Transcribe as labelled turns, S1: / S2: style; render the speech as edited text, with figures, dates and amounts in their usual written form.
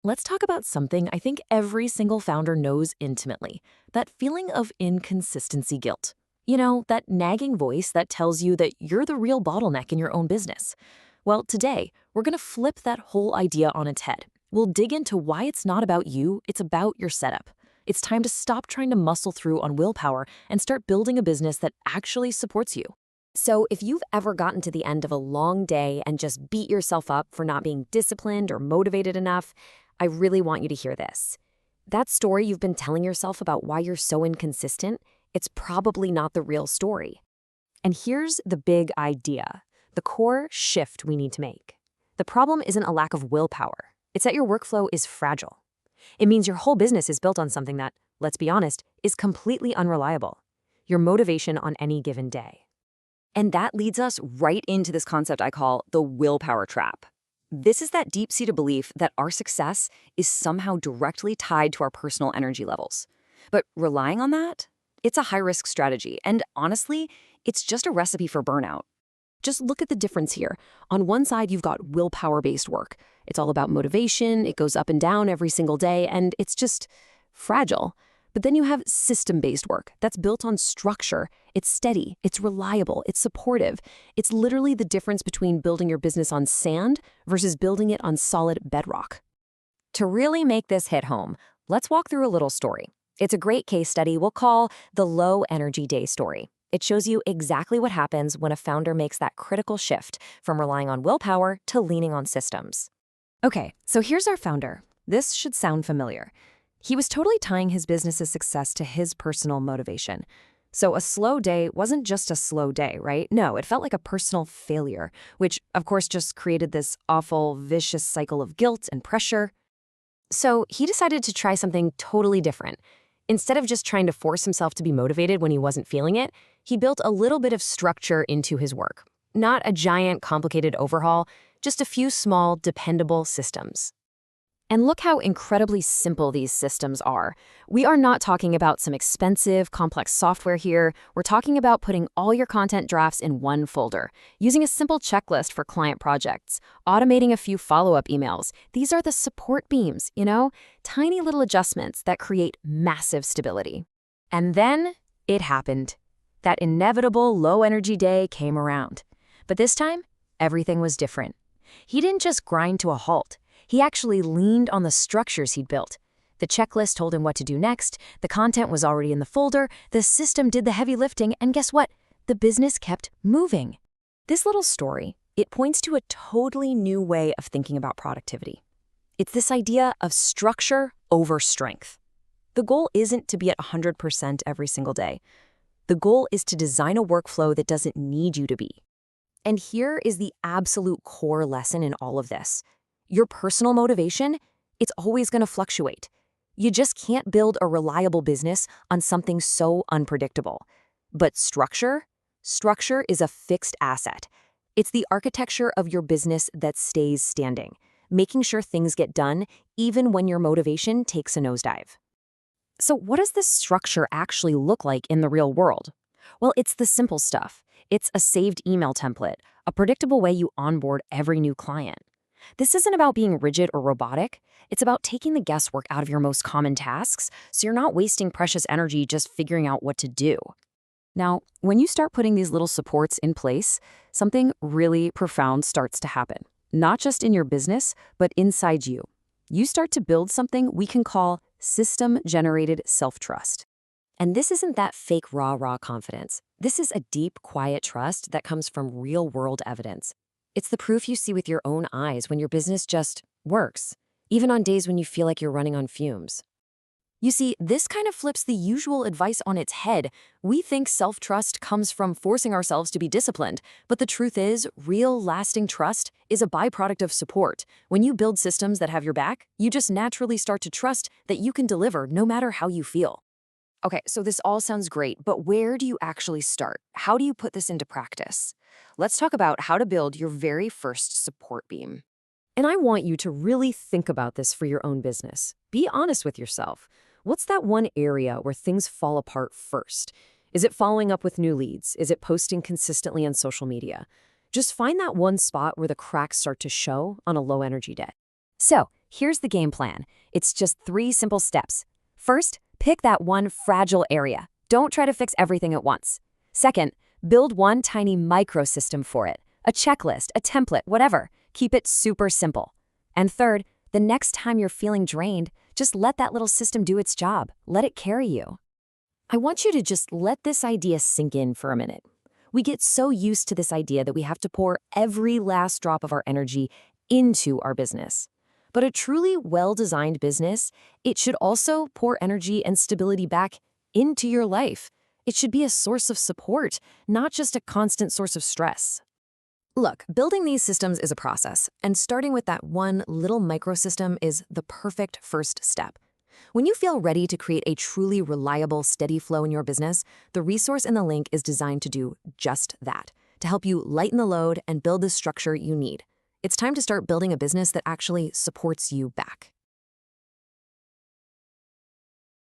S1: Let's talk about something I think every single founder knows intimately, that feeling of inconsistency guilt. You know, that nagging voice that tells you that you're the real bottleneck in your own business. Well, today, we're going to flip that whole idea on its head. We'll dig into why it's not about you, it's about your setup. It's time to stop trying to muscle through on willpower and start building a business that actually supports you.
S2: So, if you've ever gotten to the end of a long day and just beat yourself up for not being disciplined or motivated enough, I really want you to hear this. That story you've been telling yourself about why you're so inconsistent, it's probably not the real story. And here's the big idea, the core shift we need to make. The problem isn't a lack of willpower. It's that your workflow is fragile. It means your whole business is built on something that, let's be honest, is completely unreliable. Your motivation on any given day.
S3: And that leads us right into this concept I call the willpower trap. This is that deep-seated belief that our success is somehow directly tied to our personal energy levels. But relying on that, it's a high-risk strategy, and honestly, it's just a recipe for burnout.
S2: Just look at the difference here. On one side, you've got willpower-based work. It's all about motivation, it goes up and down every single day, and it's just fragile. But then you have system-based work that's built on structure. It's steady, it's reliable, it's supportive. It's literally the difference between building your business on sand versus building it on solid bedrock.
S3: To really make this hit home, let's walk through a little story. It's a great case study we'll call the low energy day story. It shows you exactly what happens when a founder makes that critical shift from relying on willpower to leaning on systems. Okay, so here's our founder. This should sound familiar. He was totally tying his business's success to his personal motivation. So a slow day wasn't just a slow day, right? No, it felt like a personal failure, which of course just created this awful, vicious cycle of guilt and pressure. So he decided to try something totally different. Instead of just trying to force himself to be motivated when he wasn't feeling it, he built a little bit of structure into his work. Not a giant, complicated overhaul, just a few small, dependable systems. And look how incredibly simple these systems are. We are not talking about some expensive, complex software here. We're talking about putting all your content drafts in one folder, using a simple checklist for client projects, automating a few follow-up emails. These are the support beams, you know? Tiny little adjustments that create massive stability. And then it happened. That inevitable low-energy day came around. But this time, everything was different. He didn't just grind to a halt. He actually leaned on the structures he'd built. The checklist told him what to do next, the content was already in the folder, the system did the heavy lifting, and guess what? The business kept moving. This little story, it points to a totally new way of thinking about productivity. It's this idea of structure over strength. The goal isn't to be at 100% every single day. The goal is to design a workflow that doesn't need you to be. And here is the absolute core lesson in all of this. Your personal motivation, it's always going to fluctuate. You just can't build a reliable business on something so unpredictable. But structure is a fixed asset. It's the architecture of your business that stays standing, making sure things get done even when your motivation takes a nosedive. So what does this structure actually look like in the real world? Well, it's the simple stuff. It's a saved email template, a predictable way you onboard every new client. This isn't about being rigid or robotic. It's about taking the guesswork out of your most common tasks so you're not wasting precious energy just figuring out what to do. Now, when you start putting these little supports in place, something really profound starts to happen. Not just in your business, but inside you. You start to build something we can call system-generated self-trust. And this isn't that fake raw confidence. This is a deep, quiet trust that comes from real-world evidence. It's the proof you see with your own eyes when your business just works, even on days when you feel like you're running on fumes. You see, this kind of flips the usual advice on its head. We think self-trust comes from forcing ourselves to be disciplined, but the truth is, real, lasting trust is a byproduct of support. When you build systems that have your back, you just naturally start to trust that you can deliver no matter how you feel. Okay, so this all sounds great, but where do you actually start? How do you put this into practice? Let's talk about how to build your very first support beam. And I want you to really think about this for your own business. Be honest with yourself. What's that one area where things fall apart first? Is it following up with new leads? Is it posting consistently on social media? Just find that one spot where the cracks start to show on a low-energy day. So,
S2: Here's the game plan. It's just 3 simple steps. First, pick that one fragile area. Don't try to fix everything at once. Second, build one tiny microsystem for it. A checklist, a template, whatever. Keep it super simple. And third, the next time you're feeling drained, just let that little system do its job. Let it carry you. I want you to just let this idea sink in for a minute. We get so used to this idea that we have to pour every last drop of our energy into our business. But a truly well-designed business, it should also pour energy and stability back into your life. It should be a source of support, not just a constant source of stress. Look, building these systems is a process, and starting with that one little microsystem is the perfect first step. When you feel ready to create a truly reliable, steady flow in your business, the resource in the link is designed to do just that, to help you lighten the load and build the structure you need. It's time to start building a business that actually supports you back.